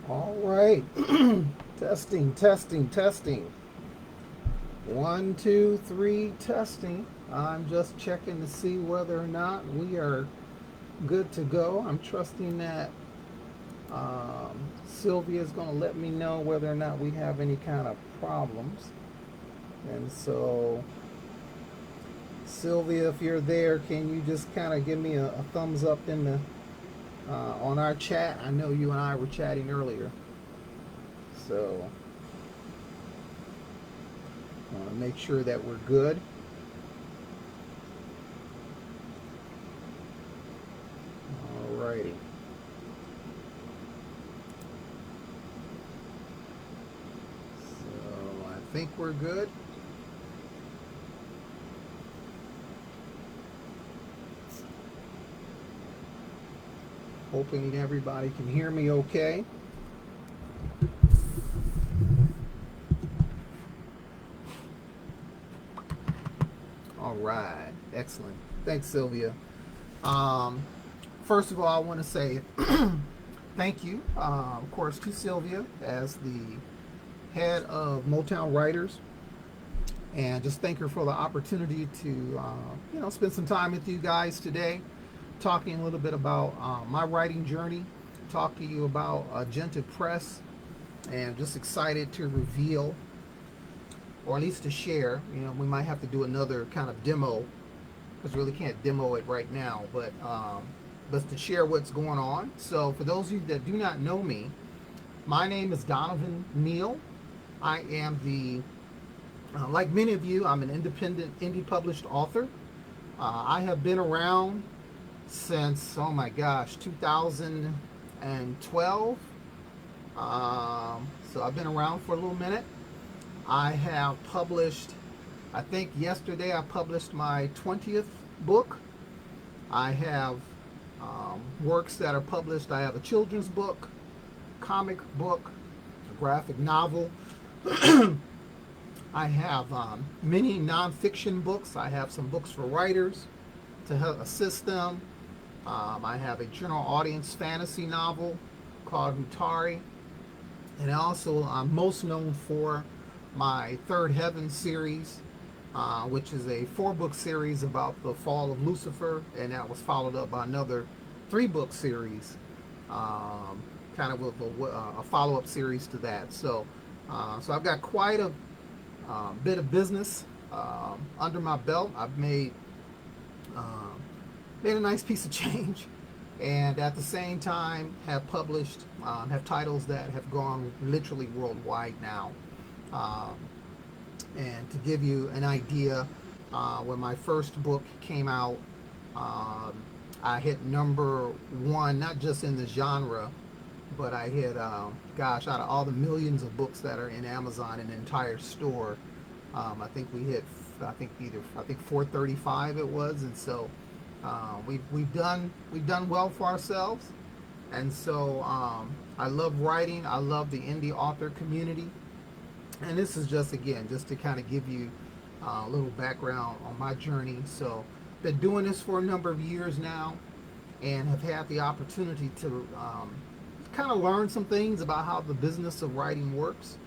All right. Testing, testing, testing. One, two, three, testing. I'm just checking to see whether or not we are good to go. I'm trusting that Sylvia is going to let me know whether or not we have any kind of problems. And so, Sylvia, if you're there, can you just kind of give me a thumbs up in the on our chat? I know you and I were chatting earlier, so I want to make sure that we're good. Alrighty. So I think we're good. Hoping everybody can hear me okay. All right. Excellent. Thanks, Sylvia. Um, First of all, I want to say thank you, of course, to Sylvia as the head of Motown Writers, and just thank her for the opportunity to, spend some time with you guys today, talking a little bit about my writing journey, talk to you about Agentive Press, and just excited to reveal, or at least to share. We might have to do another kind of demo because we really can't demo it right now, but to share what's going on. So, for those of you that do not know me, my name is Donovan Neal. I am like many of you, I'm an independent indie published author. I have been around since, oh my gosh, 2012. So I've been around for a little minute. I have published, I think yesterday I published my 20th book. I have works that are published. I have a children's book, comic book, a graphic novel. I have many nonfiction books. I have some books for writers to help assist them. I have a general audience fantasy novel called Hutari. And also, I'm most known for my Third Heaven series, which is a 4-book series about the fall of Lucifer, and that was followed up by another 3-book series, kind of with a follow-up series to that. So I've got quite a bit of business under my belt. I've made a nice piece of change, and at the same time have published, have titles that have gone literally worldwide now. Um, and to give you an idea, when my first book came out, um, I hit #1, not just in the genre, but I hit, gosh, out of all the millions of books that are in Amazon, an entire store, I think we hit, I think 435 it was, and so we've done well for ourselves, and so I love writing. I love the indie author community, and this is just again just to kind of give you a little background on my journey. So, been doing this for a number of years now, and have had the opportunity to kind of learn some things about how the business of writing works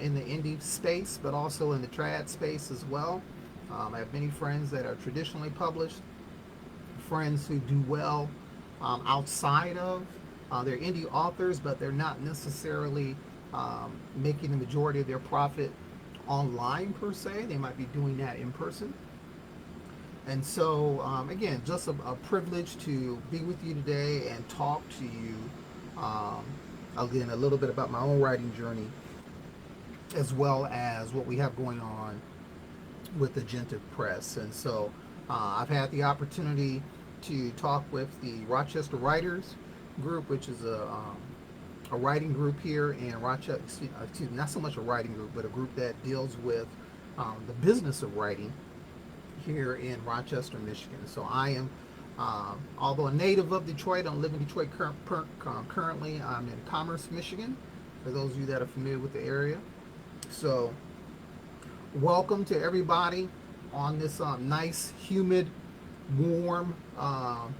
in the indie space, but also in the trad space as well. I have many friends that are traditionally published, friends who do well outside of they're indie authors, but they're not necessarily making the majority of their profit online per se. They might be doing that in person. And so, again, just a privilege to be with you today and talk to you, um, again, a little bit about my own writing journey, as well as what we have going on with Agentive Press. And so, I've had the opportunity to talk with the Rochester Writers Group, which is a writing group here in Rochester. Excuse me, not so much a writing group, but a group that deals with the business of writing here in Rochester, Michigan. So I am, although a native of Detroit, I don't live in Detroit currently. I'm in Commerce, Michigan, for those of you that are familiar with the area. So welcome to everybody on this nice, humid, warm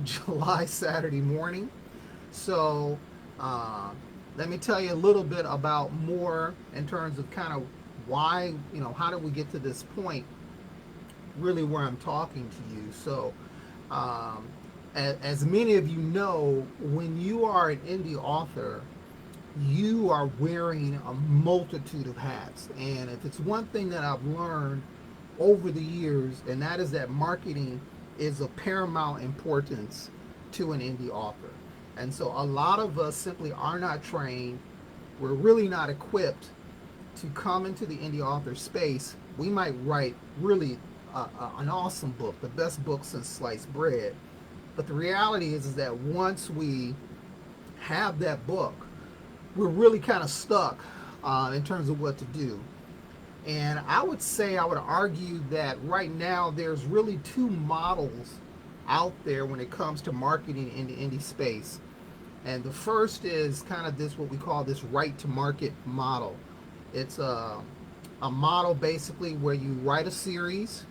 July Saturday morning. So let me tell you a little bit about more in terms of kind of why, how did we get to this point, really where I'm talking to you. So, um, as many of you know, when you are an indie author, you are wearing a multitude of hats. And if it's one thing that I've learned over the years, and that is that marketing is of paramount importance to an indie author. And so a lot of us simply are not trained. We're really not equipped to come into the indie author space. We might write really an awesome book, the best book since sliced bread. But the reality is that once we have that book, we're really kind of stuck in terms of what to do. And I would say, I would argue that right now there's really two models out there when it comes to marketing in the indie space. And the first is kind of this, what we call this right to market model. It's a model basically where you write a series,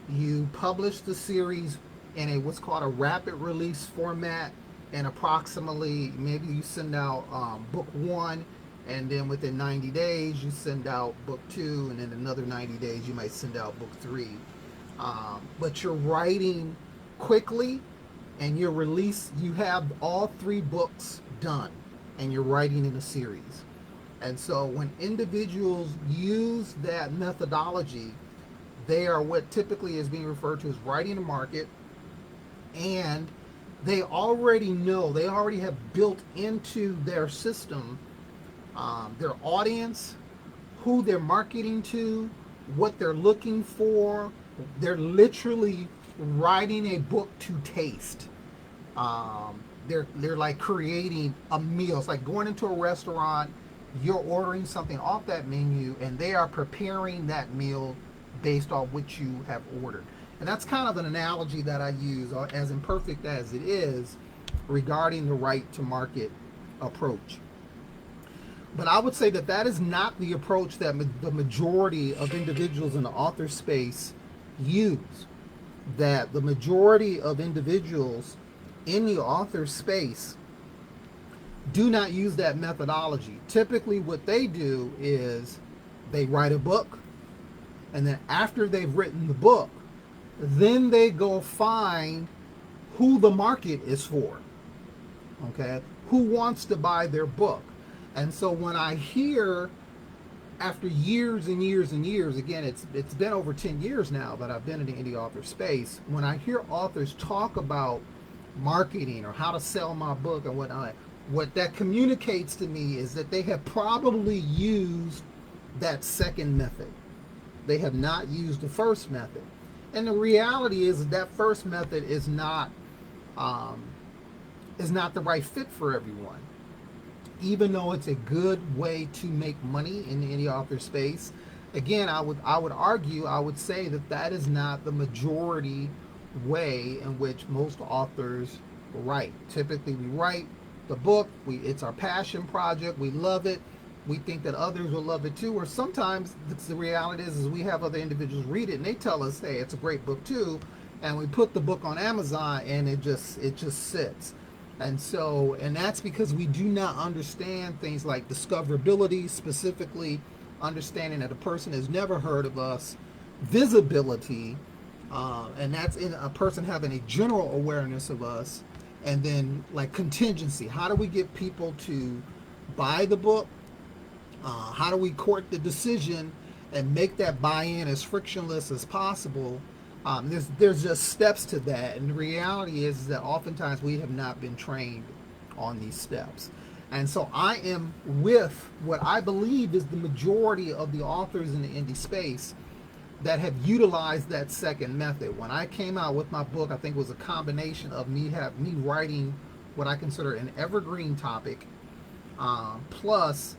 you publish the series in a what's called a rapid release format, and approximately maybe you send out book one, and then within 90 days you send out book two, and then another 90 days you might send out book three. But you're writing quickly, and you have all three books done, and you're writing in a series. And so when individuals use that methodology, they are what typically is being referred to as writing a market, and they already know, they already have built into their system their audience, who they're marketing to, what they're looking for. They're literally writing a book to taste. They're like creating a meal. It's like going into a restaurant, you're ordering something off that menu, and they are preparing that meal based on what you have ordered. And that's kind of an analogy that I use, as imperfect as it is, regarding the right to market approach. But I would say that that is not the approach that the majority of individuals in the author space use. That the majority of individuals in the author space do not use that methodology. Typically, what they do is they write a book, and then after they've written the book, then they go find who the market is for. Okay? Who wants to buy their book? And so when I hear, after years and years and years, again, it's been over 10 years now that I've been in the indie author space, when I hear authors talk about marketing or how to sell my book and whatnot, what that communicates to me is that they have probably used that second method. They have not used the first method. And the reality is that first method is not the right fit for everyone. Even though it's a good way to make money in the indie author space, again, I would argue, I would say that that is not the majority way in which most authors write. Typically, we write the book, it's our passion project, we love it, we think that others will love it too, or sometimes the reality is we have other individuals read it and they tell us, hey, it's a great book too, and we put the book on Amazon and it just sits. And so, and that's because we do not understand things like discoverability, specifically understanding that a person has never heard of us, visibility, and that's in a person having a general awareness of us, and then like contingency. How do we get people to buy the book? How do we court the decision and make that buy-in as frictionless as possible? There's just steps to that, and the reality is that oftentimes we have not been trained on these steps. And so I am with what I believe is the majority of the authors in the indie space that have utilized that second method. When I came out with my book, I think it was a combination of me writing what I consider an evergreen topic, plus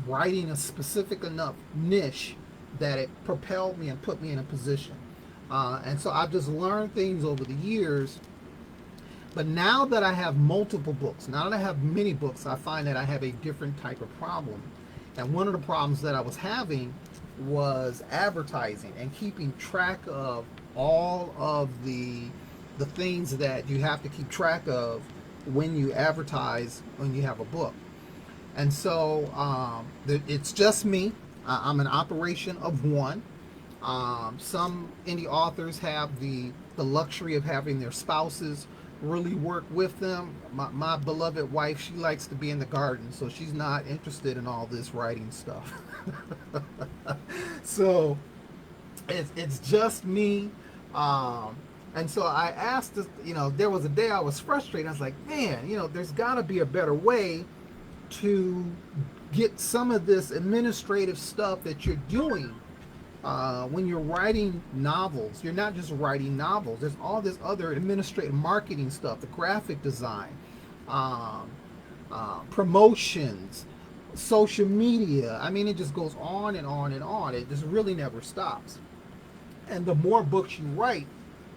writing a specific enough niche that it propelled me and put me in a position. And so I've just learned things over the years. But now that I have multiple books, now that I have many books, I find that I have a different type of problem. And one of the problems that I was having was advertising and keeping track of all of the things that you have to keep track of when you advertise, when you have a book. And so it's just me. I'm an operation of one. Some indie authors have the luxury of having their spouses really work with them. My beloved wife, she likes to be in the garden, so she's not interested in all this writing stuff. So it's just me. Um, and so I asked, this, there was a day I was frustrated. I was like, man, there's got to be a better way to get some of this administrative stuff that you're doing when you're writing novels. You're not just writing novels. There's all this other administrative marketing stuff, the graphic design, um, promotions, social media. I mean, it just goes on and on and on. It just really never stops. And the more books you write,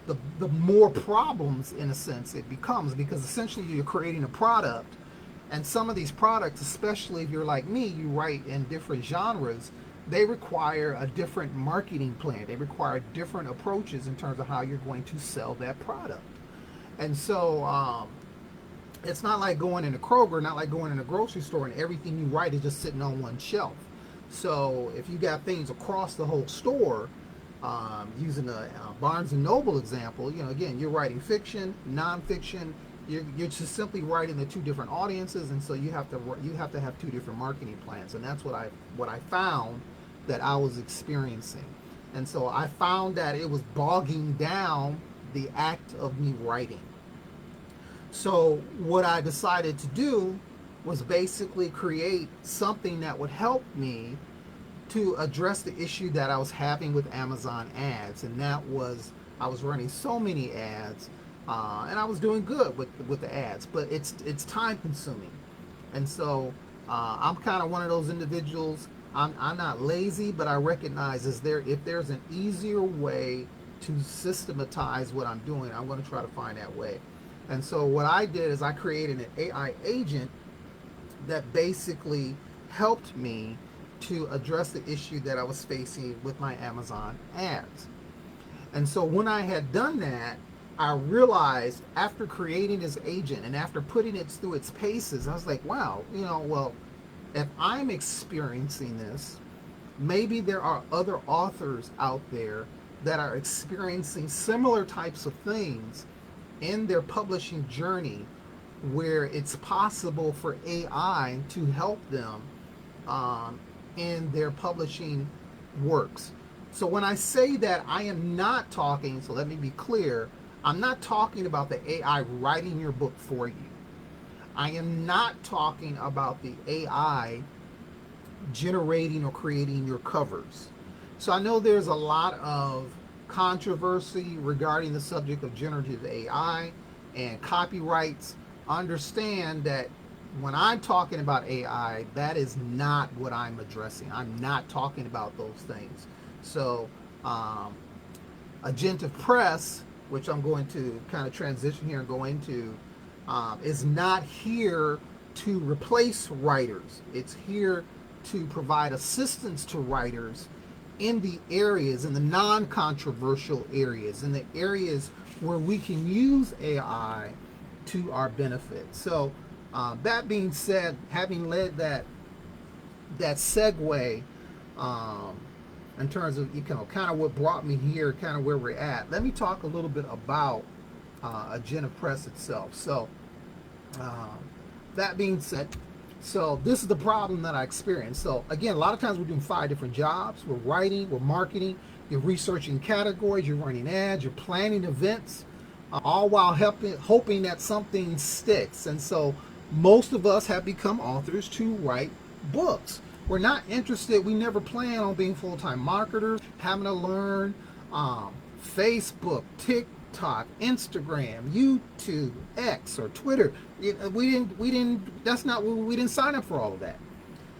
the more problems, in a sense, it becomes, because essentially you're creating a product. And some of these products, especially if you're like me, you write in different genres, they require a different marketing plan. They require different approaches in terms of how you're going to sell that product. And so it's not like going in a Kroger, not like going in a grocery store and everything you write is just sitting on one shelf. So if you got things across the whole store, using a Barnes and Noble example, again, you're writing fiction, nonfiction. You're just simply writing the two different audiences, and so you have to have two different marketing plans, and that's what I found that I was experiencing. And so I found that it was bogging down the act of me writing. So what I decided to do was basically create something that would help me to address the issue that I was having with Amazon ads, and that was I was running so many ads, and I was doing good with the ads, but it's time consuming, and so I'm kind of one of those individuals. I'm not lazy, but I recognize if there's an easier way to systematize what I'm doing, I'm going to try to find that way. And so what I did is I created an AI agent that basically helped me to address the issue that I was facing with my Amazon ads. And so when I had done that, I realized after creating this agent and after putting it through its paces, I was like, wow, well, if I'm experiencing this, maybe there are other authors out there that are experiencing similar types of things in their publishing journey, where it's possible for AI to help them in their publishing works. So when I say that, I am not talking, so let me be clear, I'm not talking about the AI writing your book for you. I am not talking about the AI generating or creating your covers. So I know there's a lot of controversy regarding the subject of generative AI and copyrights. Understand that when I'm talking about AI, that is not what I'm addressing. I'm not talking about those things. So Agentive Press, which I'm going to kind of transition here and go into, is not here to replace writers. It's here to provide assistance to writers in the areas, in the non-controversial areas, in the areas where we can use AI to our benefit. So that being said, having led that segue in terms of kind of what brought me here, kind of where we're at, let me talk a little bit about Agentive Press itself. So that being said, so this is the problem that I experienced. So again, a lot of times we're doing 5 different jobs. We're writing, we're marketing, you're researching categories, you're running ads, you're planning events, all while hoping that something sticks. And so most of us have become authors to write books. We're not interested, we never plan on being full-time marketers, having to learn Facebook, TikTok, Instagram, YouTube, X, or Twitter. We didn't sign up for all of that.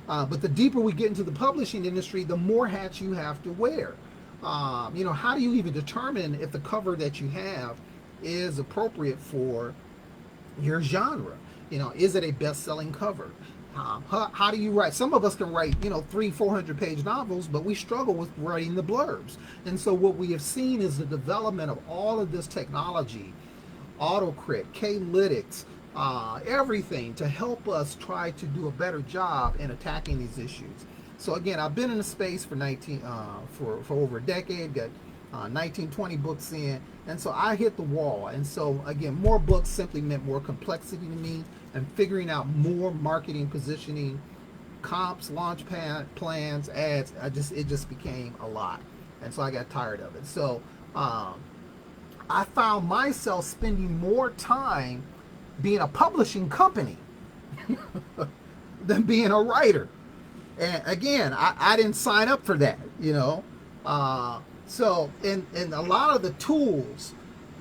But the deeper we get into the publishing industry, the more hats you have to wear. How do you even determine if the cover that you have is appropriate for your genre? Is it a best-selling cover? How do you write? Some of us can write, 300-400 page novels, but we struggle with writing the blurbs. And so what we have seen is the development of all of this technology, AutoCrit, K-Lytics, everything to help us try to do a better job in attacking these issues. So again, I've been in the space for for over a decade, got 19, 20 books in, and so I hit the wall. And so again, more books simply meant more complexity to me, and figuring out more marketing, positioning, comps, launch plans, ads. It just became a lot, and so I got tired of it. So I found myself spending more time being a publishing company than being a writer. And again, I didn't sign up for that, you know. So, in a lot of the tools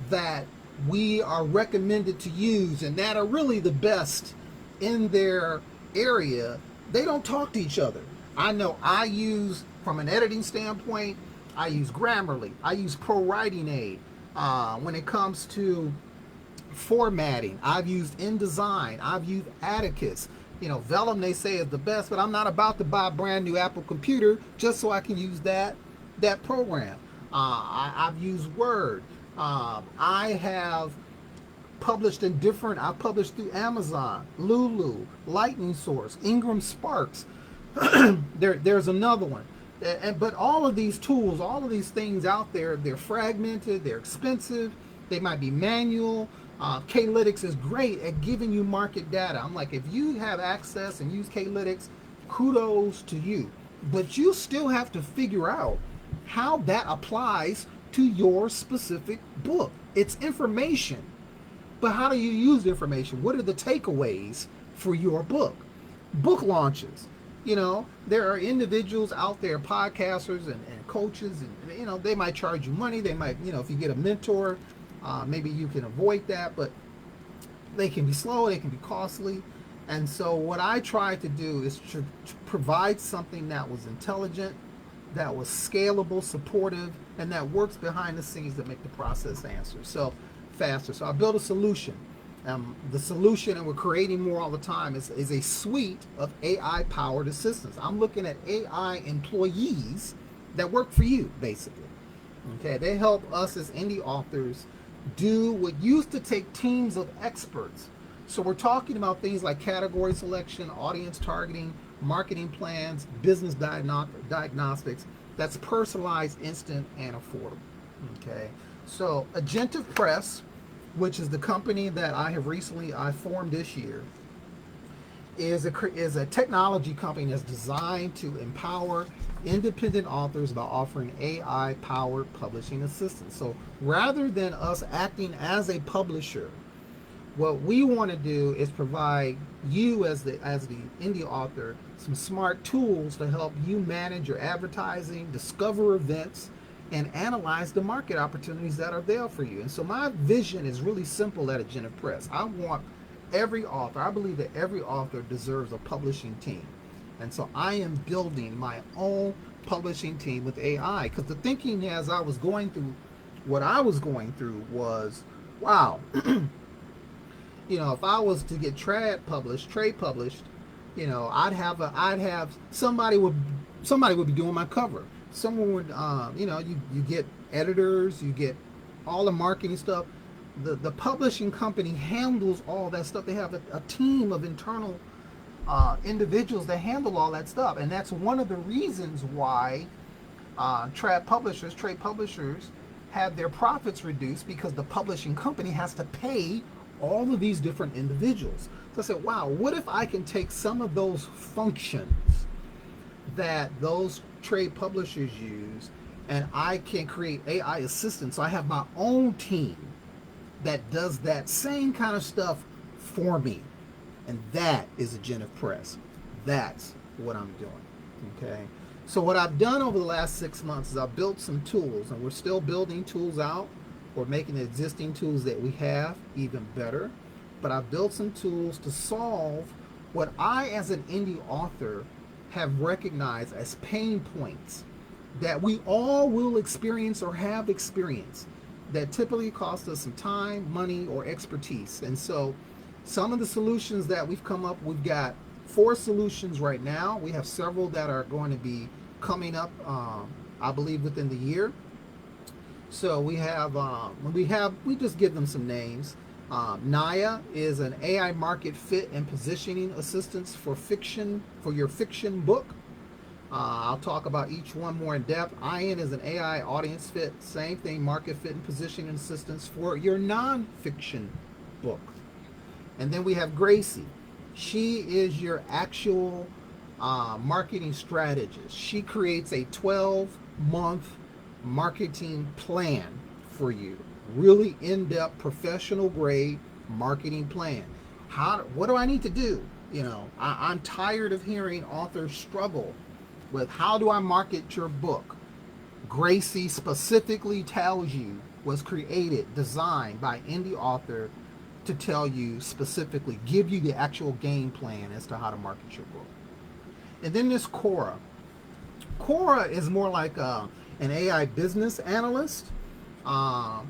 that we are recommended to use and that are really the best in their area, they don't talk to each other. I know I use, from an editing standpoint, I use Grammarly, I use Pro Writing Aid. When it comes to formatting, I've used InDesign, I've used Atticus. You know, Vellum they say is the best, but I'm not about to buy a brand new Apple computer just so I can use that program. I've used Word. I have I've published through Amazon, Lulu, Lightning Source, Ingram Sparks. There's another one. But all of these tools, all of these things out there, they're fragmented, they're expensive, they might be manual. Klytics is great at giving you market data. I'm like, if you have access and use Klytics, kudos to you. But you still have to figure out how that applies to your specific book. It's information, but how do you use the information? What are the takeaways for your book? Book launches. You know, there are individuals out there, podcasters and coaches, and you know, they might charge you money. They might, you know, if you get a mentor, maybe you can avoid that, but they can be slow, they can be costly. And so what I tried to do is to provide something that was intelligent, that was scalable, supportive, and that works behind the scenes to make the process faster. So I built a solution. The solution, and we're creating more all the time, is a suite of AI-powered assistants. I'm looking at AI employees that work for you, basically. Okay, they help us as indie authors do what used to take teams of experts. So we're talking about things like category selection, audience targeting, marketing plans, business diagnostics. That's personalized, instant, and affordable. Okay, so Agentive Press, which is the company that I formed this year, is a technology company that's designed to empower independent authors by offering AI-powered publishing assistance. So rather than us acting as a publisher, what we want to do is provide you as the indie author some smart tools to help you manage your advertising, discover events, and analyze the market opportunities that are there for you. And so my vision is really simple at Agentive Press. I want every author, I believe that every author deserves a publishing team. And so I am building my own publishing team with AI, because the thinking as I was going through what I was going through was, wow, you know, if I was to get trade published, you know, I'd have somebody would be doing my cover. Someone would, you know, you get editors, you get all the marketing stuff. The publishing company handles all that stuff. They have a team of internal individuals that handle all that stuff, and that's one of the reasons why trade publishers have their profits reduced, because the publishing company has to pay all of these different individuals. So I said, wow, what if I can take some of those functions that those trade publishers use, and I can create AI assistants. So I have my own team that does that same kind of stuff for me. And that is Agentive Press. That's what I'm doing. Okay. So what I've done over the last 6 months is I've built some tools, and we're still building tools out. We're making the existing tools that we have even better. But I've built some tools to solve what I, as an indie author, have recognized as pain points that we all will experience or have experienced, that typically cost us some time, money, or expertise. And so some of the solutions that we've come up, we've got 4 solutions right now. We have several that are going to be coming up, I believe, within the year. So we just give them some names. Naya is an AI market fit and positioning assistance for your fiction book. I'll talk about each one more in depth. Ian is an AI audience fit, same thing, market fit and positioning assistance for your nonfiction book. And then we have Gracie. She is your actual marketing strategist. She creates a 12-month marketing plan for you. Really in-depth, professional grade marketing plan. What do I need to do? I'm tired of hearing authors struggle with how do I market your book. Gracie specifically tells you, was created, designed by indie author to tell you specifically, give you the actual game plan as to how to market your book. And then there's Cora. Cora is more like an AI business analyst. Uh,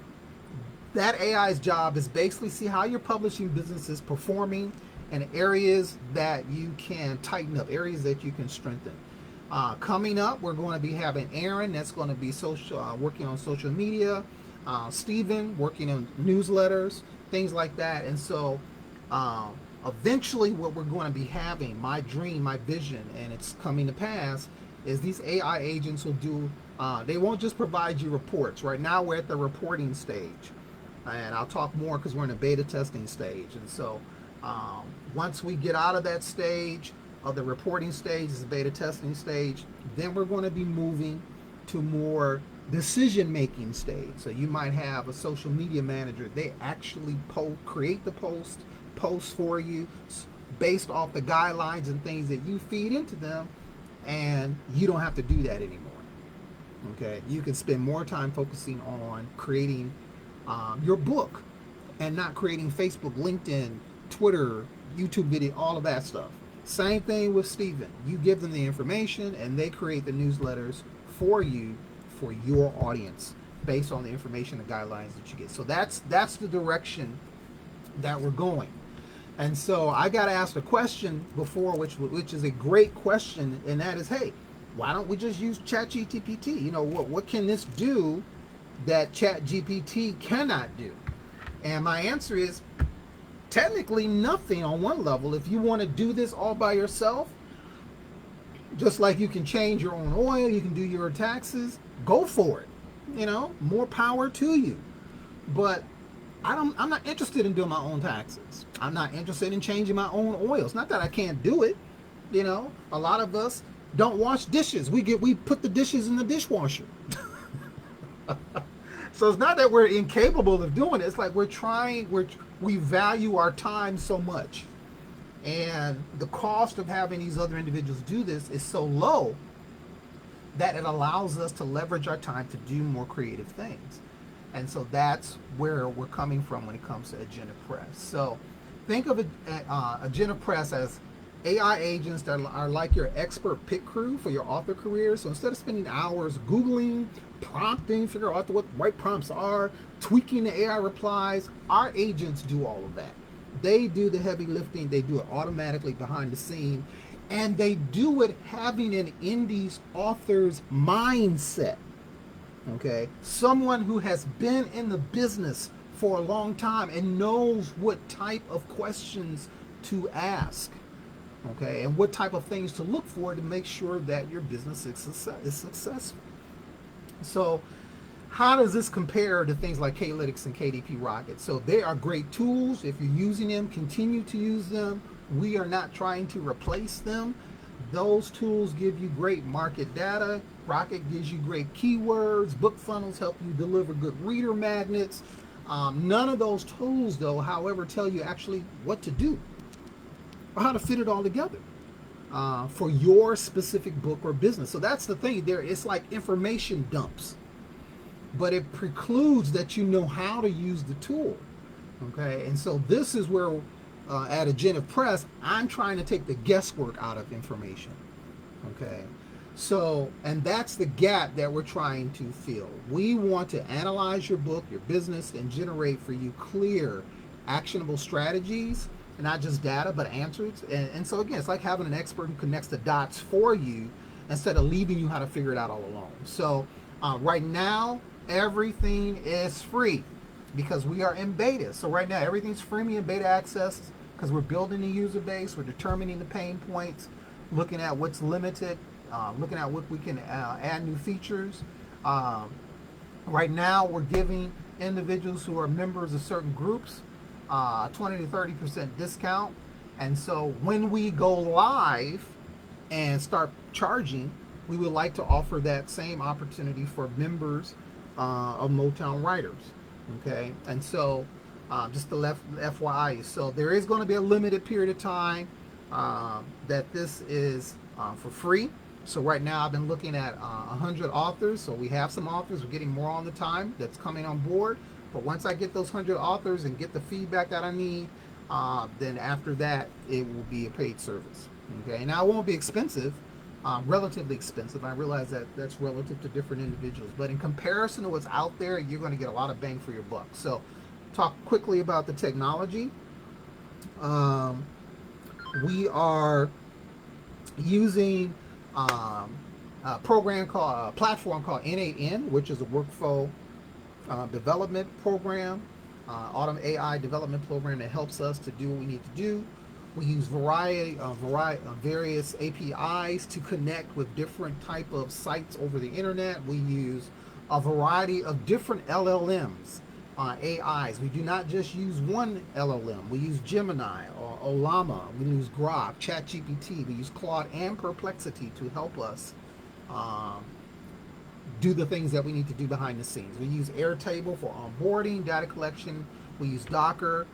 that AI's job is basically see how your publishing business is performing and areas that you can tighten up, areas that you can strengthen. Coming up, we're going to be having Aaron, that's going to be working on social media, Stephen working on newsletters, things like that. And so eventually what we're going to be having, my dream, my vision, and it's coming to pass, is these AI agents will do, they won't just provide you reports. Right now we're at the reporting stage. And I'll talk more because we're in a beta testing stage. And so once we get out of that stage, of the reporting stage, is the beta testing stage, then we're going to be moving to more decision-making stage. So you might have a social media manager. They actually create the post for you based off the guidelines and things that you feed into them, and you don't have to do that anymore. Okay, you can spend more time focusing on creating your book and not creating Facebook, LinkedIn, Twitter, YouTube video, all of that stuff. Same thing with Steven. You give them the information and they create the newsletters for you, for your audience, based on the information and guidelines that you get. So that's the direction that we're going. And so I got asked a question before, which is a great question, and that is, hey, why don't we just use ChatGPT? What can this do that ChatGPT cannot do? And my answer is technically nothing on one level. If you want to do this all by yourself, just like you can change your own oil, you can do your taxes, go for it. More power to you. But I'm not interested in doing my own taxes. I'm not interested in changing my own oils. Not that I can't do it. A lot of us don't wash dishes. We put the dishes in the dishwasher. So it's not that we're incapable of doing it. It's like we value our time so much. And the cost of having these other individuals do this is so low that it allows us to leverage our time to do more creative things. And so that's where we're coming from when it comes to Agentive Press. So think of Agentive Press as AI agents that are like your expert pit crew for your author career. So instead of spending hours Googling, prompting, figure out what the right prompts are, tweaking the AI replies, our agents do all of that. They do the heavy lifting. They do it automatically behind the scene. And they do it having an indie author's mindset. Okay? Someone who has been in the business for a long time and knows what type of questions to ask. Okay, and what type of things to look for to make sure that your business is successful. So how does this compare to things like K-Lytics and KDP Rocket? So they are great tools. If you're using them, continue to use them. We are not trying to replace them. Those tools give you great market data. Rocket gives you great keywords. Book funnels help you deliver good reader magnets. None of those tools, though, however, tell you actually what to do or how to fit it all together for your specific book or business. So that's the thing there. It's like information dumps, but it precludes that you know how to use the tool. Okay, and so this is where at Agentive Press, I'm trying to take the guesswork out of information. Okay, so, and that's the gap that we're trying to fill. We want to analyze your book, your business, and generate for you clear, actionable strategies, and not just data, but answers. And so again, it's like having an expert who connects the dots for you instead of leaving you how to figure it out all alone. So right now, everything is free. because we are in beta. So right now everything's freemium in beta access because we're building the user base, we're determining the pain points, looking at what's limited, looking at what we can add new features. Um, right now we're giving individuals who are members of certain groups 20 to 30% discount. And so when we go live and start charging, we would like to offer that same opportunity for members of Motown Writers. Okay, and so just the FYI, so there is going to be a limited period of time that this is for free. So right now I've been looking at 100 authors. So we have some authors. We're getting more on the time that's coming on board. But once I get those 100 authors and get the feedback that I need, then after that it will be a paid service. Okay, now it won't be expensive, relatively expensive. I realize that that's relative to different individuals, but in comparison to what's out there, you're going to get a lot of bang for your buck. So, talk quickly about the technology. Um, we are using a platform called N8N, which is a workflow development program, AI development program that helps us to do what we need to do. We use various APIs to connect with different type of sites over the internet. We use a variety of different LLMs, AIs. We do not just use one LLM. We use Gemini or Olama. We use Grok, ChatGPT. We use Claude and Perplexity to help us um, do the things that we need to do behind the scenes. We use Airtable for onboarding, data collection. We use Docker.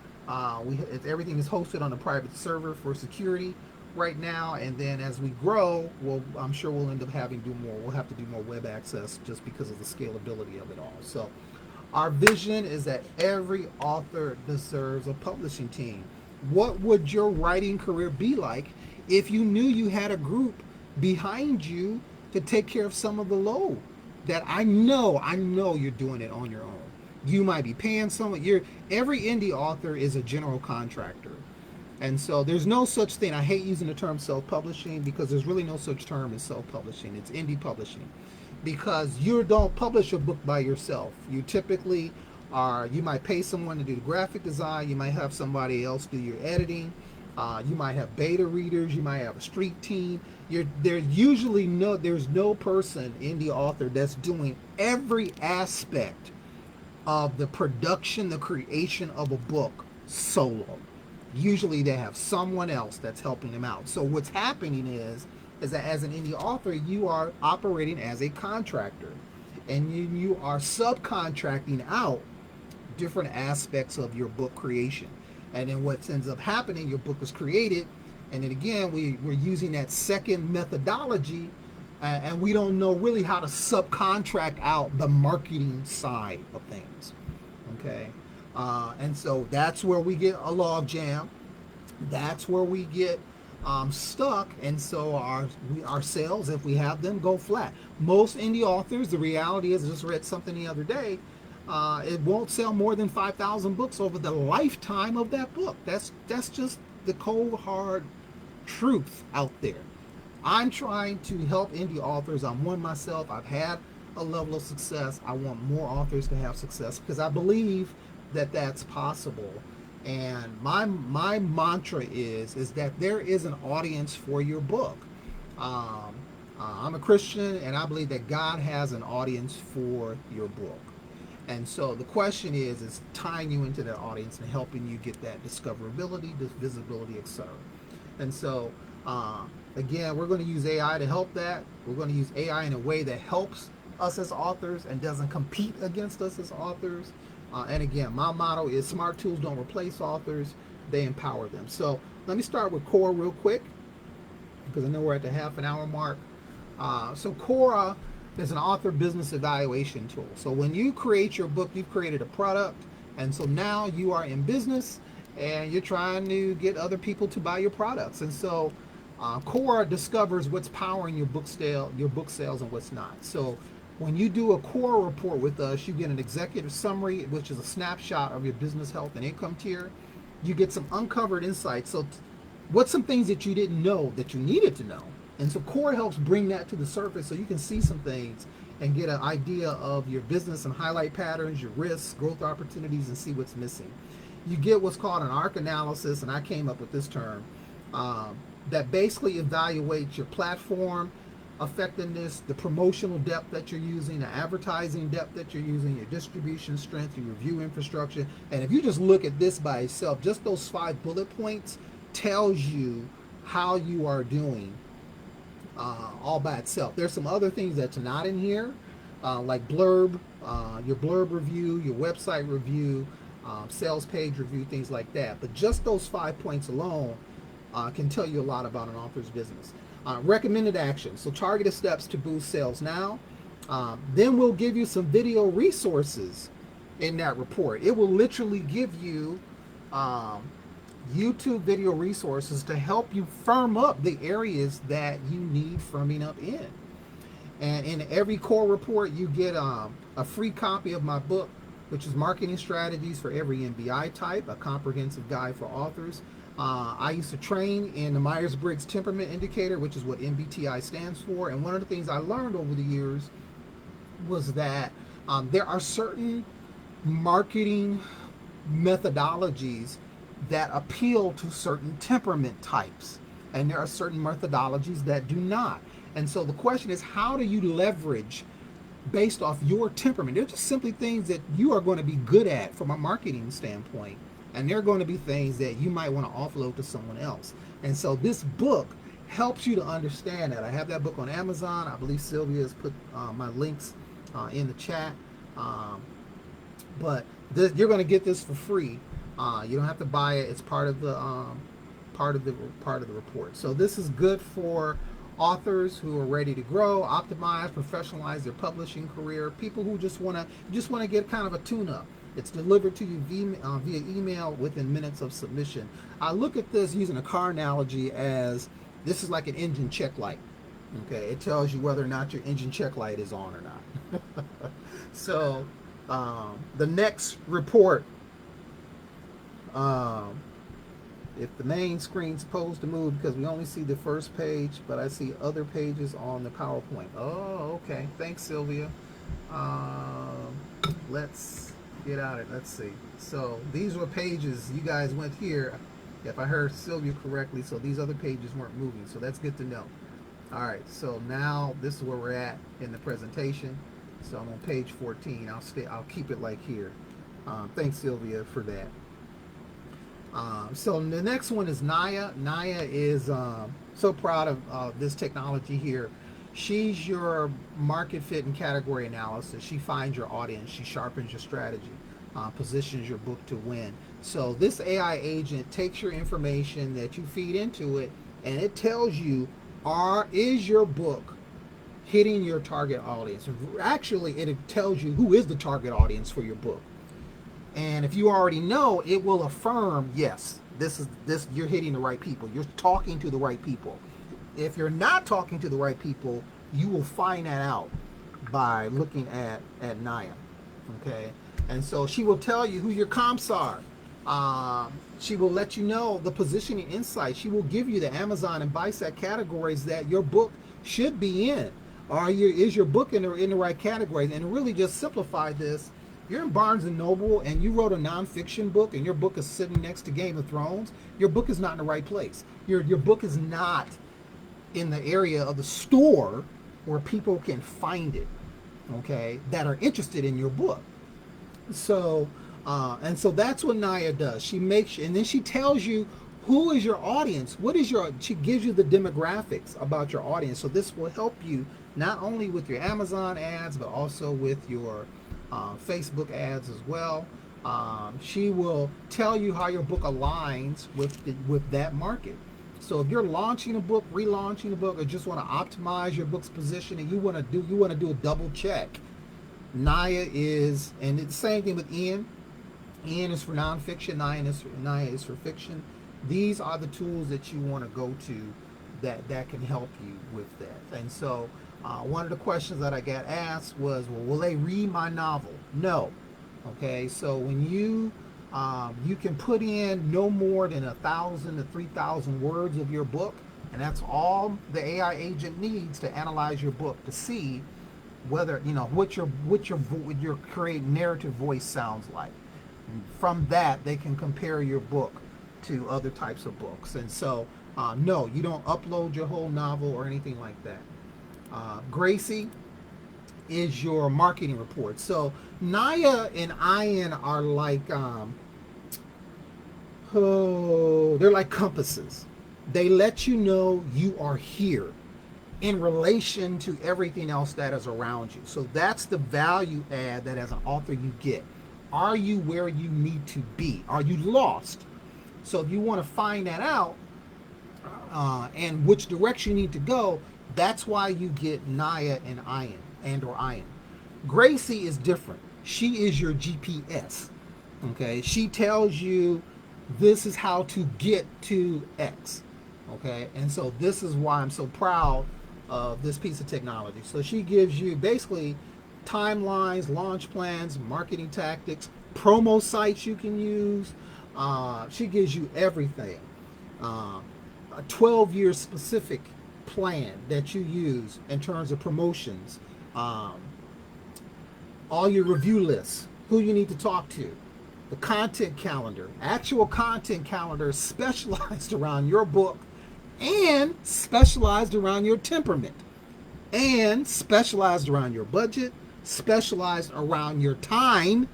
Everything is hosted on a private server for security right now, and then as we grow, I'm sure we'll end up having to do more. We'll have to do more web access just because of the scalability of it all. So our vision is that every author deserves a publishing team. What would your writing career be like if you knew you had a group behind you to take care of some of the load? That I know you're doing it on your own. You might be paying someone. Every indie author is a general contractor. And so there's no such thing. I hate using the term self-publishing because there's really no such term as self-publishing. It's indie publishing. Because you don't publish a book by yourself. You typically you might pay someone to do the graphic design. You might have somebody else do your editing. You might have beta readers. You might have a street team. There's no person, indie author, that's doing every aspect of the production, the creation of a book solo. Usually they have someone else that's helping them out. So what's happening is that as an indie author, you are operating as a contractor, and you are subcontracting out different aspects of your book creation. And then what ends up happening, your book is created, and then again, we're using that second methodology, and we don't know really how to subcontract out the marketing side of things. Okay, and so that's where we get a log jam. That's where we get stuck, and so our sales, if we have them, go flat. Most indie authors, the reality is, I just read something the other day, it won't sell more than 5,000 books over the lifetime of that book. That's just the cold hard truth out there. I'm trying to help indie authors. I'm one myself. I've had a level of success. I want more authors to have success because I believe that that's possible. And my mantra is that there is an audience for your book. I'm a Christian, and I believe that God has an audience for your book. And so the question is tying you into that audience and helping you get that discoverability, this visibility, etc. And so, again, we're going to use AI to help that. We're going to use AI in a way that helps us as authors and doesn't compete against us as authors. And again, my motto is smart tools don't replace authors, they empower them. So let me start with Cora real quick because I know we're at the half an hour mark. So Cora is an author business evaluation tool. So when you create your book, you've created a product, and so now you are in business and you're trying to get other people to buy your products. And so Cora discovers what's powering your book sales and what's not. So when you do a Cora report with us, you get an executive summary, which is a snapshot of your business health and income tier. You get some uncovered insights. So what's some things that you didn't know that you needed to know? And so Cora helps bring that to the surface so you can see some things and get an idea of your business and highlight patterns, your risks, growth opportunities, and see what's missing. You get what's called an arc analysis, and I came up with this term, that basically evaluates your platform effectiveness, the promotional depth that you're using, the advertising depth that you're using, your distribution strength, your review infrastructure. And if you just look at this by itself, just those 5 bullet points tells you how you are doing, all by itself. There's some other things that's not in here, like your blurb review, your website review, sales page review, things like that. But just those 5 points alone can tell you a lot about an author's business. Recommended actions. So targeted steps to boost sales now. Then we'll give you some video resources in that report. It will literally give you YouTube video resources to help you firm up the areas that you need firming up in. And in every core report, you get a free copy of my book, which is Marketing Strategies for Every MBI Type, a comprehensive guide for authors. I used to train in the Myers-Briggs Temperament Indicator, which is what MBTI stands for. And one of the things I learned over the years was that there are certain marketing methodologies that appeal to certain temperament types, and there are certain methodologies that do not. And so the question is, how do you leverage based off your temperament? They're just simply things that you are going to be good at from a marketing standpoint, and they're going to be things that you might want to offload to someone else. And so this book helps you to understand that. I have that book on Amazon. I believe Sylvia has put my links in the chat. But you're going to get this for free. You don't have to buy it. It's part of the report. So this is good for authors who are ready to grow, optimize, professionalize their publishing career. People who just want to get kind of a tune-up. It's delivered to you via email within minutes of submission. I look at this using a car analogy as this is like an engine check light. Okay, it tells you whether or not your engine check light is on or not. So the next report, if the main screen's supposed to move, because we only see the first page, but I see other pages on the PowerPoint. Oh, okay. Thanks, Sylvia. Let's get out of it. Let's see. So these were pages you guys went here, if I heard Sylvia correctly. So these other pages weren't moving. So that's good to know. All right. So now this is where we're at in the presentation. So I'm on page 14. I'll keep it like here. Thanks, Sylvia, for that. So the next one is Naya. Naya is so proud of this technology here. She's your market fit and category analysis. She finds your audience. She sharpens your strategy, positions your book to win. So this AI agent takes your information that you feed into it, and it tells you, is your book hitting your target audience? Actually, it tells you who is the target audience for your book. And if you already know, it will affirm, yes, this you're hitting the right people. You're talking to the right people. If you're not talking to the right people, you will find that out by looking at Naya. Okay? And so she will tell you who your comps are. She will let you know the positioning insights. She will give you the Amazon and Bisect categories that your book should be in. Is your book in the right categories? And really just simplify this. You're in Barnes & Noble and you wrote a nonfiction book and your book is sitting next to Game of Thrones, your book is not in the right place. Your book is not in the area of the store where people can find it, okay, that are interested in your book. So, and so that's what Naya does. She makes, and then she tells you who is your audience, she gives you the demographics about your audience. So this will help you not only with your Amazon ads, but also with your Facebook ads as well. She will tell you how your book aligns with that market. So if you're launching a book, relaunching a book, or just want to optimize your book's position, and you want to do a double check, Naya is, and it's the same thing with Ian. Ian is for nonfiction. Naya is for fiction. These are the tools that you want to go to that can help you with that. And so one of the questions that I got asked was, well, will they read my novel? No. Okay, so when you can put in no more than 1,000 to 3,000 words of your book, and that's all the AI agent needs to analyze your book to see whether what your create narrative voice sounds like. And from that, they can compare your book to other types of books. And so, no, you don't upload your whole novel or anything like that. Gracie is your marketing report. So Naya and Ian are like they're like compasses. They let you know you are here in relation to everything else that is around you. So that's the value add that as an author you get. Are you where you need to be? Are you lost? So if you want to find that out and which direction you need to go, that's why you get Naya and Ian or Ian. Gracie is different. She is your GPS. Okay, she tells you this is how to get to X. Okay, and so this is why I'm so proud of this piece of technology. So she gives you basically timelines, launch plans, marketing tactics, promo sites you can use. She gives you everything. A 12-year specific plan that you use in terms of promotions, all your review lists, who you need to talk to, the content calendar, actual content calendar specialized around your book and specialized around your temperament and specialized around your budget, specialized around your time,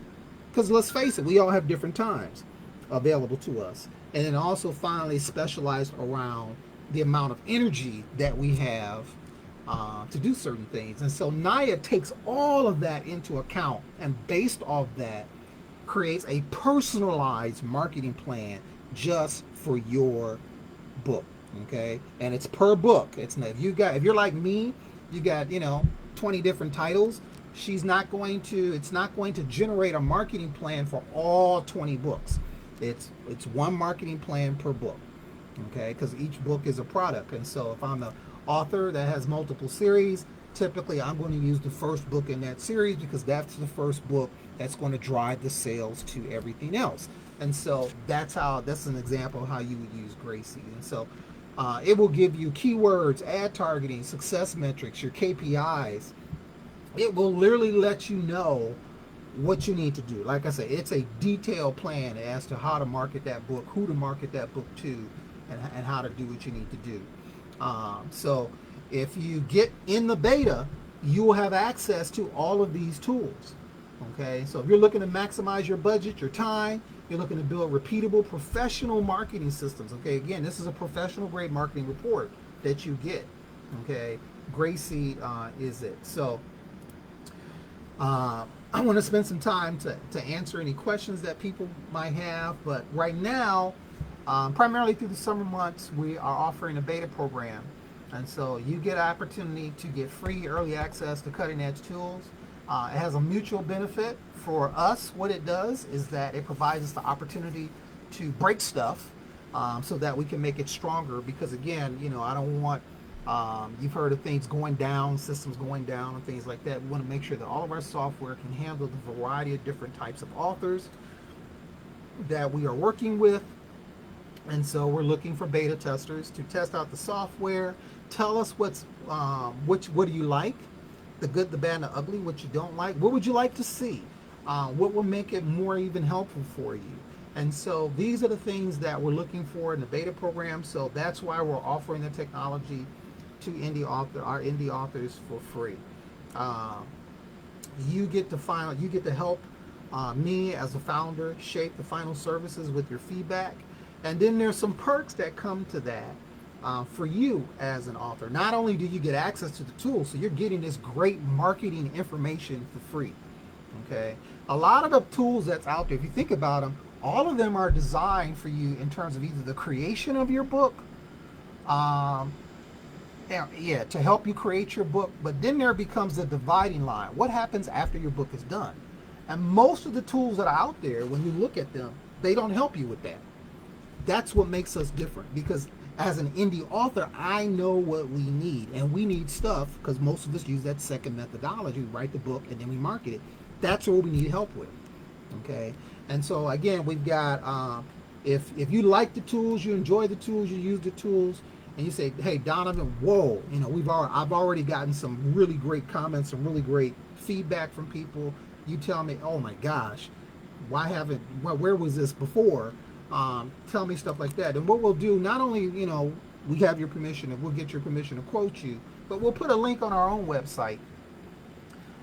because let's face it, we all have different times available to us. And then also finally specialized around the amount of energy that we have to do certain things. And so Naya takes all of that into account and based off that creates a personalized marketing plan just for your book. Okay, and it's per book. It's not, if you're like me, you got 20 different titles. It's not going to generate a marketing plan for all 20 books. It's one marketing plan per book. Okay, because each book is a product. And so if I'm the author that has multiple series, typically I'm going to use the first book in that series because that's the first book that's going to drive the sales to everything else. And so that's an example of how you would use Gracie. And so it will give you keywords, ad targeting, success metrics, your KPIs. It will literally let you know what you need to do. Like I said, it's a detailed plan as to how to market that book, who to market that book to, and how to do what you need to do. So if you get in the beta, you will have access to all of these tools. Okay, so if you're looking to maximize your budget, your time, you're looking to build repeatable professional marketing systems. Okay, again, this is a professional grade marketing report that you get. Okay, Gracie is it. So I want to spend some time to answer any questions that people might have. But right now, primarily through the summer months, we are offering a beta program. And so you get an opportunity to get free early access to cutting edge tools. It has a mutual benefit for us. What it does is that it provides us the opportunity to break stuff so that we can make it stronger. Because again, I don't want, you've heard of things going down, systems going down and things like that. We want to make sure that all of our software can handle the variety of different types of authors that we are working with. And so we're looking for beta testers to test out the software. Tell us what do you like? The good, the bad, and the ugly, what you don't like. What would you like to see? What will make it more even helpful for you? And so these are the things that we're looking for in the beta program. So that's why we're offering the technology to our indie authors for free. You get to help me as a founder shape the final services with your feedback. And then there's some perks that come to that. For you as an author, not only do you get access to the tools, so you're getting this great marketing information for free. Okay, a lot of the tools that's out there, if you think about them, all of them are designed for you in terms of either the creation of your book, to help you create your book. But then there becomes the dividing line. What happens after your book is done? And most of the tools that are out there, when you look at them, they don't help you with that. That's what makes us different, because as an indie author, I know what we need, and we need stuff because most of us use that second methodology. We write the book and then we market it. That's what we need help with. Okay, and so again, we've got if you like the tools, you enjoy the tools, you use the tools, and you say, hey, Donovan, whoa, I've already gotten some really great comments, some really great feedback from people. You tell me, oh my gosh, where was this before? Tell me stuff like that. And what we'll do, not only, we have your permission and we'll get your permission to quote you, but we'll put a link on our own website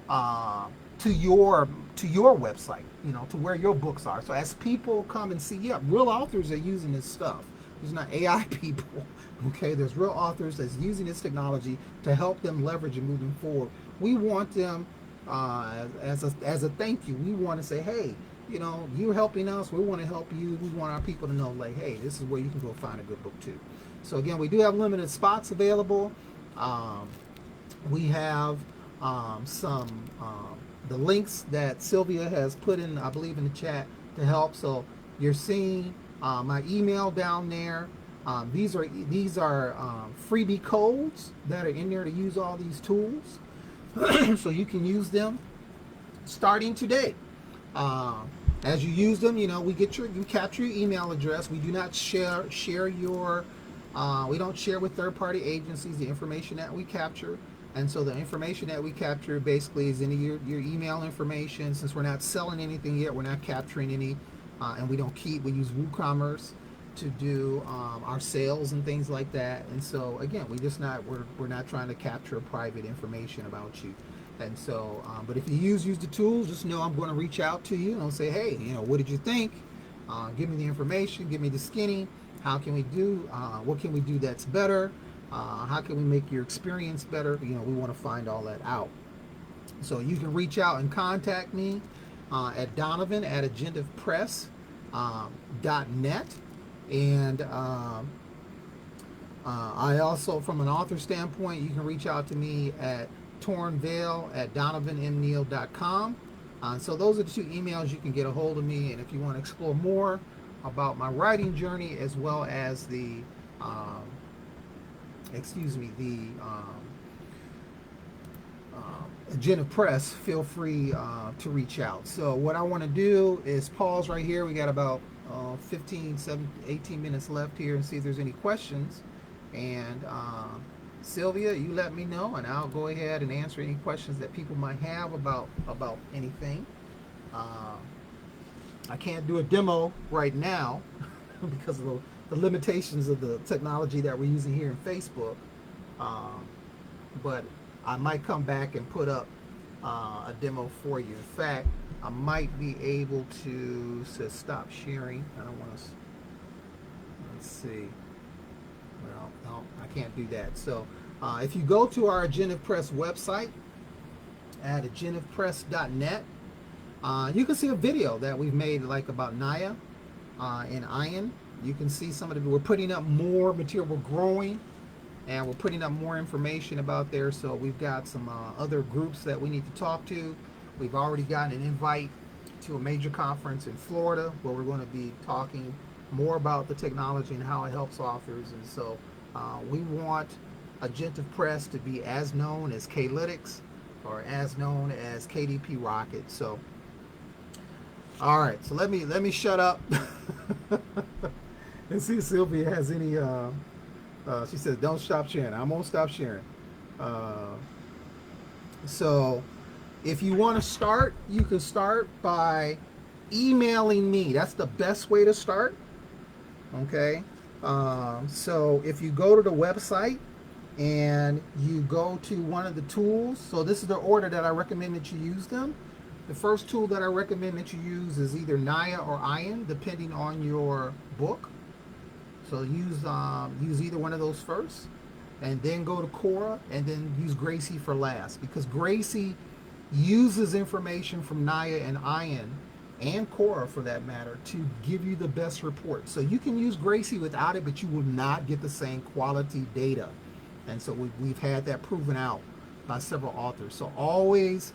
uh, to your website, to where your books are. So as people come and see, yeah, real authors are using this stuff. There's not AI people. Okay, there's real authors that's using this technology to help them leverage and moving forward. We want them as a thank you. We want to say, hey, you're helping us. We want to help you. We want our people to know, like, hey, this is where you can go find a good book too. So again, we do have limited spots available. Um, we have some the links that Sylvia has put in, I believe, in the chat to help. So you're seeing my email down there. These are freebie codes that are in there to use all these tools, so you can use them starting today. Uh, as you use them, you capture your email address. We do not share your we don't share with third-party agencies the information that we capture. And so the information that we capture basically is in your email information. Since we're not selling anything yet, we're not capturing any, and we use WooCommerce to do our sales and things like that. And so again, we're not trying to capture private information about you. And so, but if you use the tools, just know I'm going to reach out to you and I'll say, hey, what did you think? Give me the information, give me the skinny. How can we do? What can we do that's better? How can we make your experience better? We want to find all that out. So you can reach out and contact me at Donovan at agentivepress.net. And I also, from an author standpoint, you can reach out to me at tornvale at donovanmneal.com. So those are the two emails you can get a hold of me. And if you want to explore more about my writing journey, as well as the Agentive Press, feel free to reach out. So what I want to do is pause right here. We got about 18 minutes left here, and see if there's any questions. And Sylvia, you let me know, and I'll go ahead and answer any questions that people might have about anything. I can't do a demo right now because of the limitations of the technology that we're using here in Facebook. But I might come back and put up a demo for you. In fact, I might be able to stop sharing. I don't want to. Let's see. Well, no, I can't do that. So if you go to our Agentive Press website at agentivepress.net, you can see a video that we've made about Naya and Ian. You can see some of we're putting up more material. We're growing, and we're putting up more information about there. So we've got some other groups that we need to talk to. We've already gotten an invite to a major conference in Florida where we're going to be talking more about the technology and how it helps authors. And so we want Agentive Press to be as known as K-Lytics or as known as KDP Rocket. So, all right. So let me shut up and see if Sylvia has any. She says, "Don't stop sharing." I won't stop sharing. So, if you want to start, you can start by emailing me. That's the best way to start. Okay. So if you go to the website and you go to one of the tools, so this is the order that I recommend that you use them. The first tool that I recommend that you use is either Naya or Ian, depending on your book. So use either one of those first, and then go to Quora, and then use Gracie for last, because Gracie uses information from Naya and Ian and Quora, for that matter, to give you the best report. So you can use Gracie without it, but you will not get the same quality data. And so we've had that proven out by several authors. So always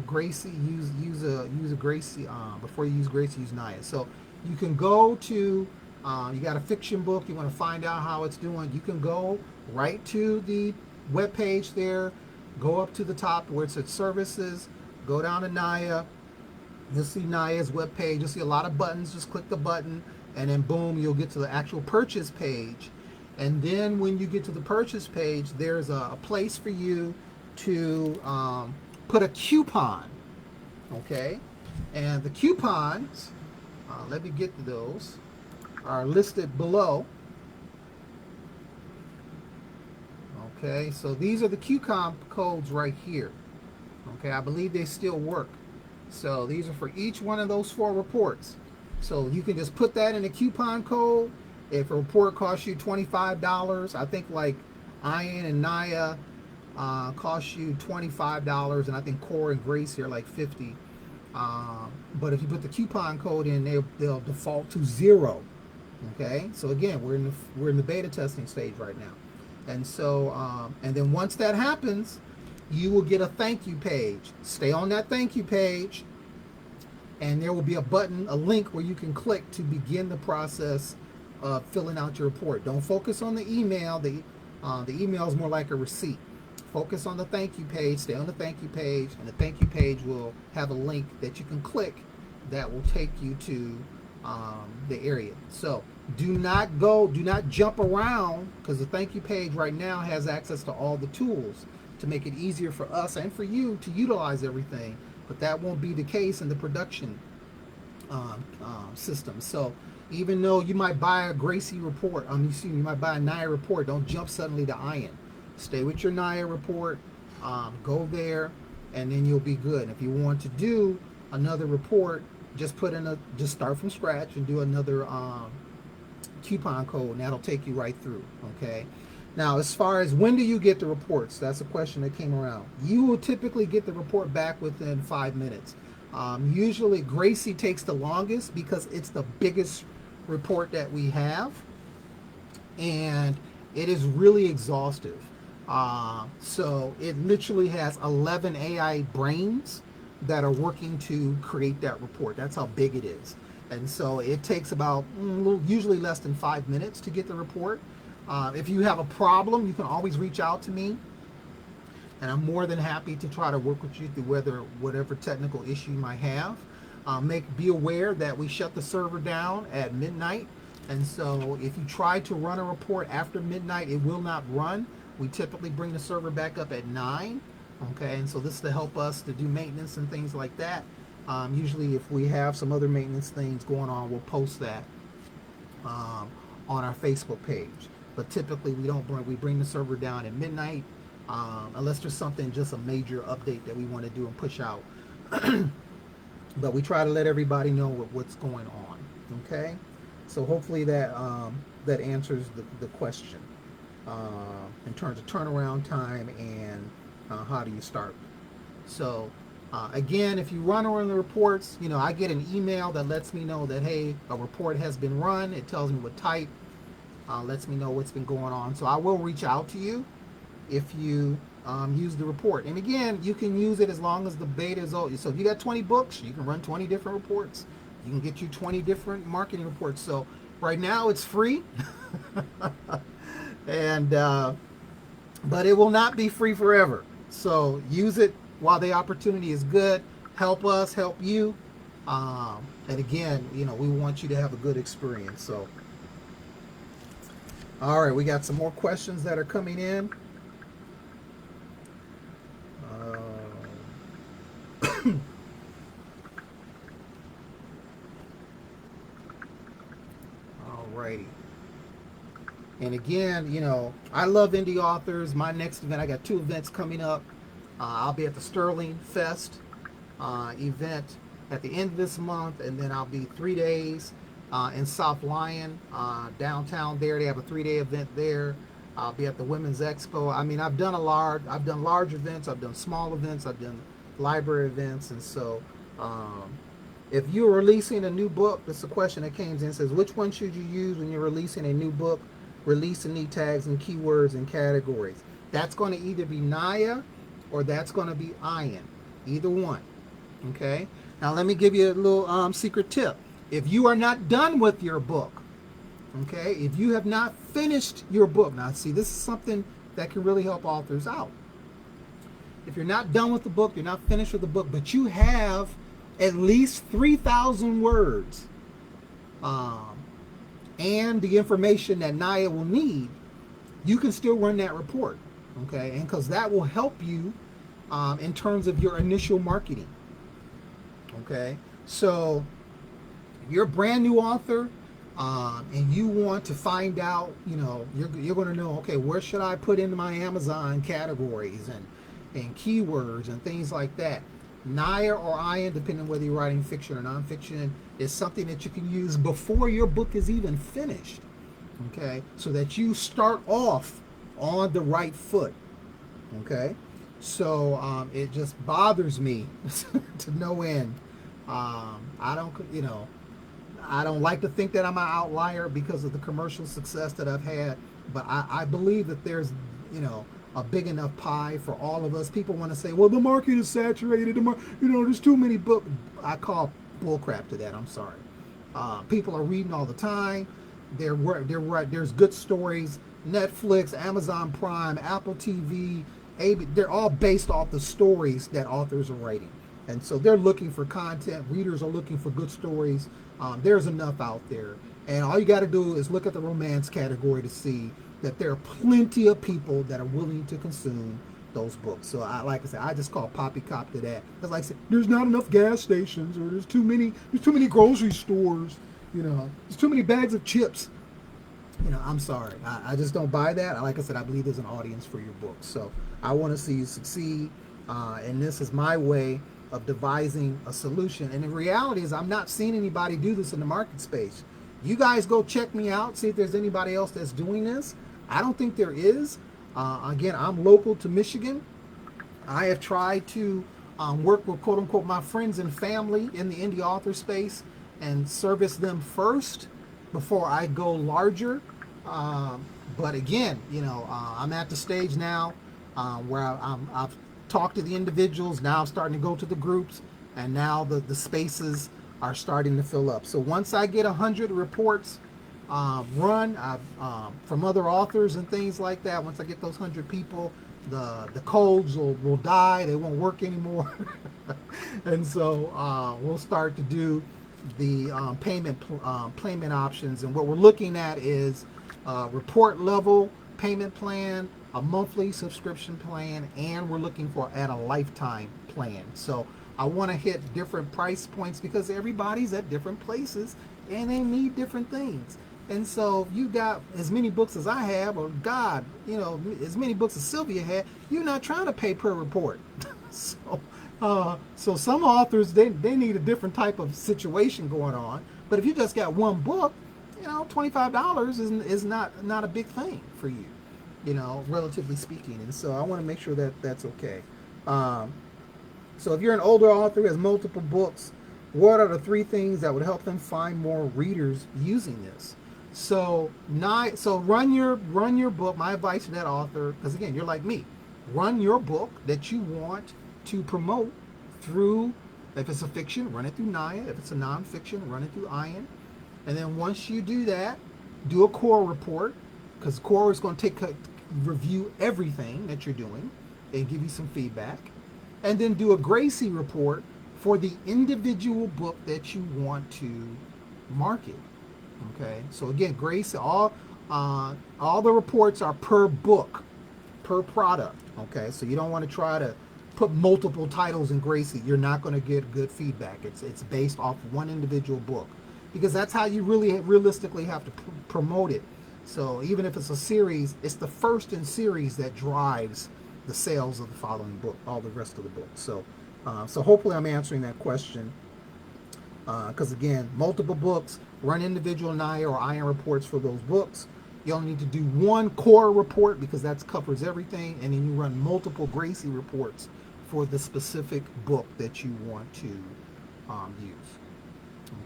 Gracie, use a Gracie before you use Gracie. Use Naya. So you can go to you got a fiction book, you want to find out how it's doing. You can go right to the web page there, go up to the top where it says services, go down to Naya. You'll see Naya's web page. You'll see a lot of buttons. Just click the button, and then boom, you'll get to the actual purchase page. And then when you get to the purchase page, there's a place for you to put a coupon. Okay, and the coupons, let me get to those, are listed below. Okay, so these are the coupon codes right here. Okay, I believe they still work. So these are for each one of those 4 reports. So you can just put that in a coupon code. If a report costs you $25, I think like Ian and Naya cost you $25, and I think Core and Gracie are like $50. But if you put the coupon code in, they'll default to 0. Okay, so again, we're in the beta testing stage right now, and so and then once that happens, you will get a thank you page. Stay on that thank you page, and there will be a button, a link where you can click to begin the process of filling out your report. Don't focus on the email. The email is more like a receipt. Focus on the thank you page. Stay on the thank you page, and the thank you page will have a link that you can click that will take you to the area. So do not jump around, because the thank you page right now has access to all the tools to make it easier for us and for you to utilize everything. But that won't be the case in the production system. So even though you might buy a Gracie report, you might buy a Naya report, don't jump suddenly to Ian. Stay with your Naya report, go there, and then you'll be good. If you want to do another report, just start from scratch and do another coupon code, and that'll take you right through. Okay. Now, as far as when do you get the reports, that's a question that came around. You will typically get the report back within 5 minutes. Usually, Gracie takes the longest because it's the biggest report that we have, and it is really exhaustive. So it literally has 11 AI brains that are working to create that report. That's how big it is. And so it takes about usually less than 5 minutes to get the report. If you have a problem, you can always reach out to me, and I'm more than happy to try to work with you through whatever technical issue you might have. Be aware that we shut the server down at midnight, and so if you try to run a report after midnight, it will not run. We typically bring the server back up at 9. Okay, and so this is to help us to do maintenance and things like that. Usually, if we have some other maintenance things going on, we'll post that on our Facebook page. But typically, we bring the server down at midnight, unless there's just a major update that we want to do and push out. But we try to let everybody know what's going on. Okay, so hopefully that answers the question in terms of turnaround time and how do you start. So again, if you run on the reports, I get an email that lets me know that, hey, a report has been run. It tells me what type, lets me know what's been going on. So I will reach out to you if you use the report. And again, you can use it as long as the beta is old. So if you got 20 books, you can run 20 different reports. You can get you 20 different marketing reports. So right now it's free. And but it will not be free forever. So use it while the opportunity is good. Help us, help you. And again, we want you to have a good experience. So, all right, we got some more questions that are coming in. All righty. And again, I love indie authors. My next event, I got 2 events coming up. I'll be at the Sterling Fest event at the end of this month, and then I'll be 3 days in South Lyon, downtown there. They have a 3-day event there. I'll be at the Women's Expo. I mean, I've done large events, I've done small events, I've done library events, and so if you're releasing a new book, this is a question that came in. It says, which one should you use when you're releasing a new book? Release and need tags and keywords and categories. That's going to either be Naya or that's going to be Ian. Either one. Okay? Now let me give you a little secret tip. If you are not done with your book, okay, if you have not finished your book, now see, this is something that can really help authors out. If you're not done with the book, you're not finished with the book, but you have at least 3,000 words, and the information that Naya will need you can still run that report, okay? And because that will help you in terms of your initial marketing, okay? So if you're a brand new author and you want to find out, you're going to know, okay, where should I put in my Amazon categories and keywords and things like that. Naya or Ian, depending on whether you're writing fiction or nonfiction, is something that you can use before your book is even finished, okay? So that you start off on the right foot, okay? So it just bothers me to no end. I don't, I don't like to think that I'm an outlier because of the commercial success that I've had, but I believe that there's, a big enough pie for all of us. People want to say, well, the market is saturated. There's too many books. I call bullcrap to that. I'm sorry. People are reading all the time. There's good stories. Netflix, Amazon Prime, Apple TV, they're all based off the stories that authors are writing. And so they're looking for content. Readers are looking for good stories. There's enough out there. And all you got to do is look at the romance category to see that there are plenty of people that are willing to consume those books. So like I said, I just call poppycock to that. Because like I said, there's not enough gas stations, or there's too many grocery stores, there's too many bags of chips. I'm sorry. I just don't buy that. Like I said, I believe there's an audience for your books. So I want to see you succeed. And this is my way of devising a solution. And the reality is I'm not seeing anybody do this in the market space. You guys go check me out, see if there's anybody else that's doing this. I don't think there is. Again, I'm local to Michigan. I have tried to work with quote unquote my friends and family in the indie author space and service them first before I go larger. But again, I'm at the stage now where I've talked to the individuals. Now I'm starting to go to the groups, and now the spaces are starting to fill up. So once I get 100 reports run from other authors and things like that, once I get those 100 people, the codes will die. They won't work anymore. And so we'll start to do the payment options. And what we're looking at is report level payment plan, a monthly subscription plan, and we're looking for at a lifetime plan. So I want to hit different price points because everybody's at different places and they need different things. And so you got as many books as I have, or God, as many books as Sylvia had, you're not trying to pay per report. So some authors, they need a different type of situation going on. But if you just got one book, $25 is not a big thing for you, relatively speaking. And so I want to make sure that that's okay. So if you're an older author who has multiple books, what are the 3 things that would help them find more readers using this? So run your book. My advice to that author, because again, you're like me, run your book that you want to promote through. If it's a fiction, run it through Naya. If it's a nonfiction, run it through Ian. And then once you do that, do a core report, because core is going to review everything that you're doing and give you some feedback. And then do a Gracie report for the individual book that you want to market. Okay, so again, Gracie, all the reports are per book, per product. Okay, so you don't want to try to put multiple titles in Gracie. You're not going to get good feedback. It's based off one individual book, because that's how you really realistically have to promote it. So even if it's a series, it's the first in series that drives the sales of the following book, all the rest of the books. So hopefully I'm answering that question. Because again, multiple books, run individual Naya or Iron reports for those books. You only need to do one core report because that covers everything, and then you run multiple Gracie reports for the specific book that you want to use,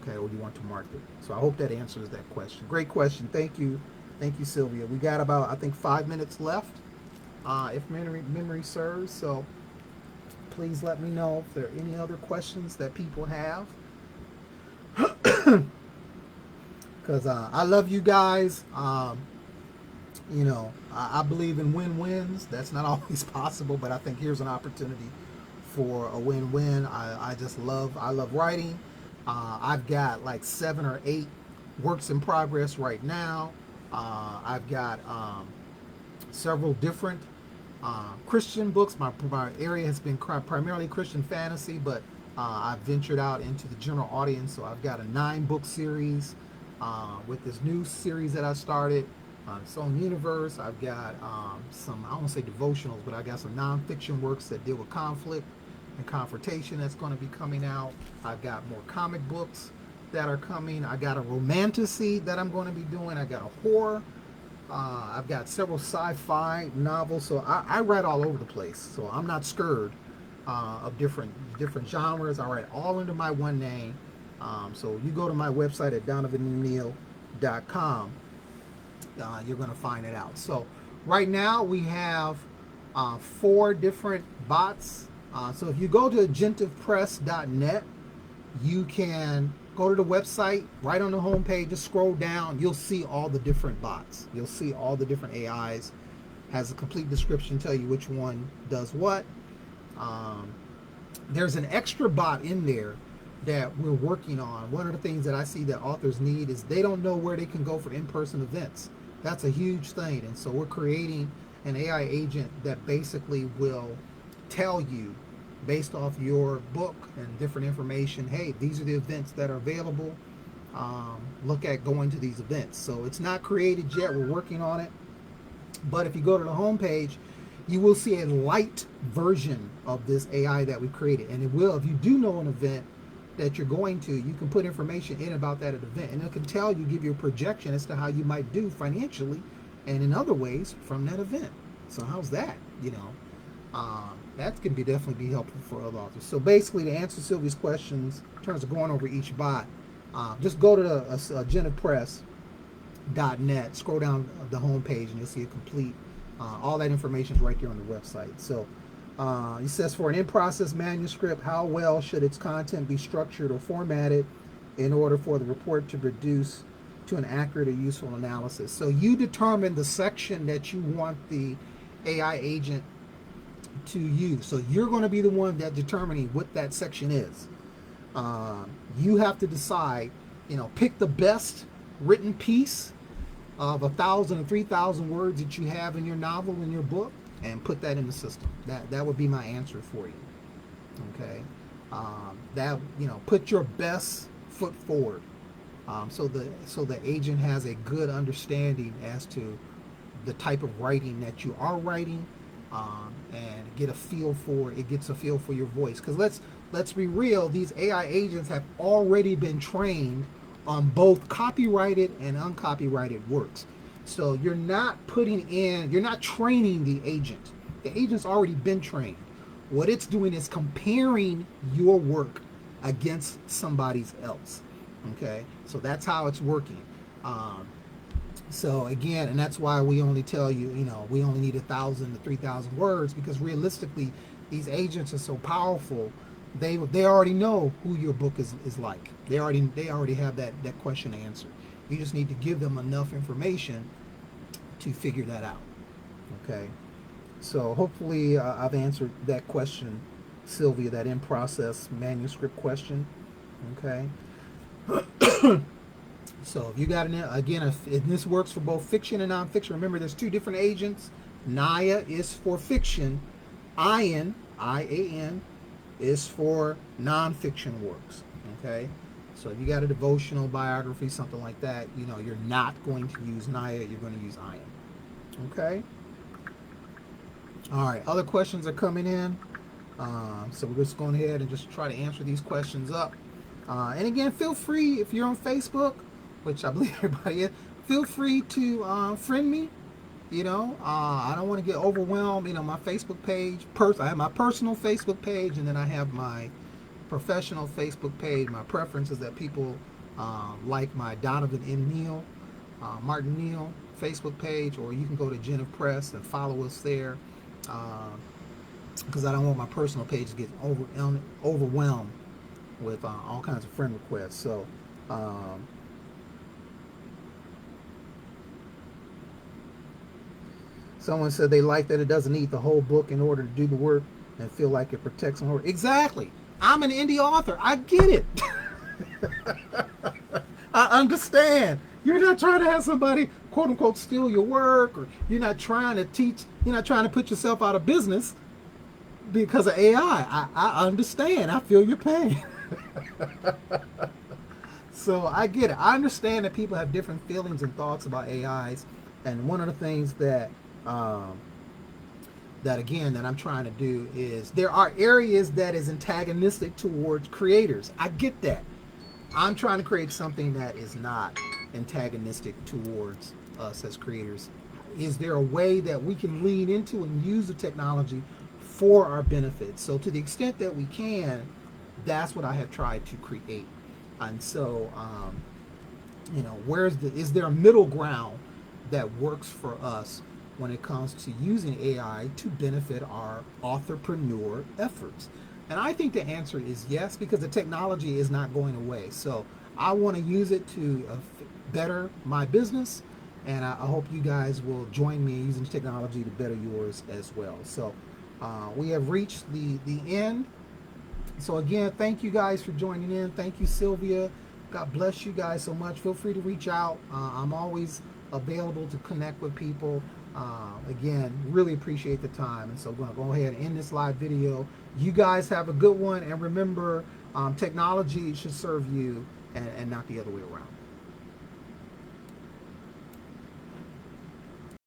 okay, or you want to market. So I hope that answers that question. Great question. Thank you, Sylvia. We got about, I think, 5 minutes left, if memory serves. So please let me know if there are any other questions that people have. Because I love you guys. I believe in win-wins. That's not always possible, but I think here's an opportunity for a win-win. I love writing. I've got like 7 or 8 works in progress right now. I've got several different Christian books. My area has been primarily Christian fantasy, but I've ventured out into the general audience. So I've got a 9-book series with this new series that I started on its own universe. I've got some, I won't say devotionals, but I got some nonfiction works that deal with conflict and confrontation that's going to be coming out. I've got more comic books that are coming. I got a romantasy that I'm going to be doing. I got a horror. I've got several sci-fi novels, so I write all over the place. So I'm not scared of different genres. I write all under my one name. So you go to my website at donovanneal.com, you're going to find it out. So right now we have 4 different bots. So if you go to agentivepress.net, you can go to the website, right on the homepage, just scroll down, you'll see all the different bots. You'll see all the different AIs, has a complete description, tell you which one does what. There's an extra bot in there that we're working on. One of the things that I see that authors need is they don't know where they can go for in-person events. That's a huge thing. And so we're creating an AI agent that basically will tell you, based off your book and different information, hey, these are the events that are available. Look at going to these events. So it's not created yet. We're working on it. But if you go to the homepage, you will see a light version of this AI that we created. And it will, if you do know an event that you're going to, you can put information in about that event. And it can tell you, give you a projection as to how you might do financially and in other ways from that event. So how's that? That can definitely be helpful for other authors. So basically, to answer Sylvia's questions in terms of going over each bot, just go to the agentivepress.net, scroll down the homepage, and you'll see a complete, all that information is right there on the website. So it says, for an in-process manuscript, how well should its content be structured or formatted in order for the report to produce to an accurate or useful analysis? So you determine the section that you want the AI agent to use. So you're going to be the one that determining what that section is. You have to decide, pick the best written piece of 1,000 or 3,000 words that you have in your novel, in your book, and put that in the system. That would be my answer for you. Okay. Put your best foot forward. So the agent has a good understanding as to the type of writing that you are writing, and gets a feel for your voice. Because let's be real, these AI agents have already been trained on both copyrighted and uncopyrighted works. So you're not training the agent. The agent's already been trained. What it's doing is comparing your work against somebody's else. Okay, so that's how it's working. So again, and that's why we only tell you, we only need 1,000 to 3,000 words, because realistically, these agents are so powerful. They already know who your book is like. They already have that question answered. You just need to give them enough information to figure that out. Okay, so hopefully I've answered that question, Sylvia, that in-process manuscript question. Okay. So if you got if this works for both fiction and nonfiction, remember there's 2 different agents. Naya is for fiction. IAN, I-A-N, is for nonfiction works. Okay, so if you got a devotional, biography, something like that, you're not going to use Naya. You're going to use IAN. Okay. All right. Other questions are coming in. So we're just going ahead and just try to answer these questions up. And again, feel free, if you're on Facebook, which I believe everybody is, feel free to friend me. I don't want to get overwhelmed. My Facebook page, I have my personal Facebook page, and then I have my professional Facebook page. My preference is that people like my Donovan M. Neal, Martin Neal Facebook page, or you can go to Agentive Press and follow us there, because I don't want my personal page to get overwhelmed with all kinds of friend requests. So someone said they like that it doesn't need the whole book in order to do the work and feel like it protects them. Exactly. I'm an indie author. I get it. I understand. You're not trying to have somebody, quote unquote, steal your work, or you're not trying to teach, you're not trying to put yourself out of business because of AI. I understand. I feel your pain. So I get it. I understand that people have different feelings and thoughts about AIs. And one of the things um, that again that I'm trying to do is there are areas that is antagonistic towards creators. I get that. I'm trying to create something that is not antagonistic towards us as creators. Is there a way that we can lean into and use the technology for our benefit? So to the extent that we can, that's what I have tried to create. And so, is there a middle ground that works for us when it comes to using AI to benefit our authorpreneur efforts? And I think the answer is yes, because the technology is not going away. So I want to use it to better my business, and I hope you guys will join me using technology to better yours as well. So we have reached the end. So again, thank you guys for joining in. Thank you, Sylvia. God bless you guys so much. Feel free to reach out. I'm always available to connect with people. Again, really appreciate the time. And so we're going to go ahead and end this live video. You guys have a good one. And remember, technology should serve you and not the other way around.